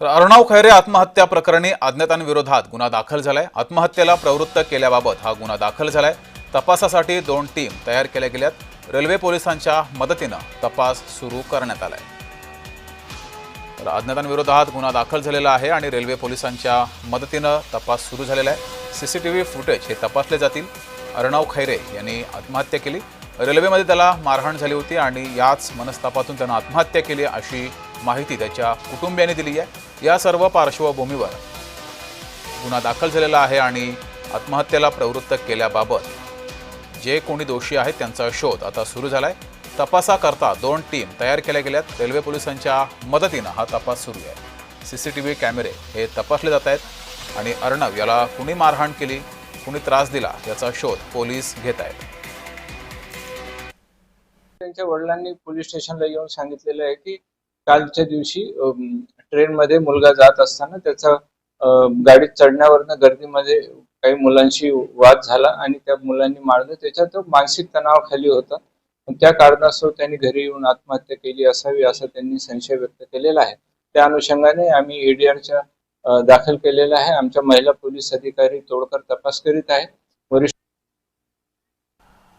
तर अर्णव खैरे आत्महत्या प्रकरणी अज्ञातांविरोधात गुन्हा दाखल झालाय। आत्महत्येला प्रवृत्त केल्याबाबत हा गुन्हा दाखल झालाय। तपासासाठी 2 टीम तयार केल्या गेल्यात। रेल्वे पोलिसांच्या मदतीने तपास सुरू करण्यात आलाय। तर अज्ञातांविरोधात गुन्हा दाखल झालेला आहे आणि रेल्वे पोलिसांच्या मदतीने तपास सुरू झालेला आहे। सीसीटीव्ही फुटेज हे तपासले जातील। अर्णव खैरे यांनी आत्महत्या केली। रेल्वेमध्ये त्याला मारहाण झाली होती आणि याच मनस्तापातून त्याने आत्महत्या केली अशी माहिती त्याच्या कुटुंबियांनी दिली आहे। या सर्व पार्श्वभूमीवर गुन्हा दाखल झालेला आहे आणि आत्महत्येला प्रवृत्त केल्याबाबत जे कोणी दोषी आहेत त्यांचा शोध आता सुरू झालाय। तपासाकरता 2 टीम तयार केल्या गेल्यात। रेल्वे पोलिसांच्या मदतीने हा तपास सुरू आहे। सीसीटीव्ही कॅमेरे हे तपासले जात आहेत आणि अर्णव याला कुणी मारहाण केली, कुणी त्रास दिला याचा शोध पोलीस घेत आहेत। त्यांच्या वडिलांनी पोलीस स्टेशनला येऊन सांगितलेलं आहे की कालच्या दिवशी ट्रेनमध्ये मुलगा जात असताना त्याचा गाडीत चढण्यावरनं गर्दीमध्ये काही मुलांशी वाद झाला आणि त्या मुलांनी मारलं। त्याच्यात मानसिक तणावाखाली होता। त्या कारणास्तव त्यांनी घरी येऊन आत्महत्या केली असावी असा त्यांनी संशय व्यक्त केलेला आहे। त्या अनुषंगाने आम्ही एडीआरच्या दाखल केलेला आहे। आमच्या महिला पोलीस अधिकारी तोडकर तपास करीत आहे।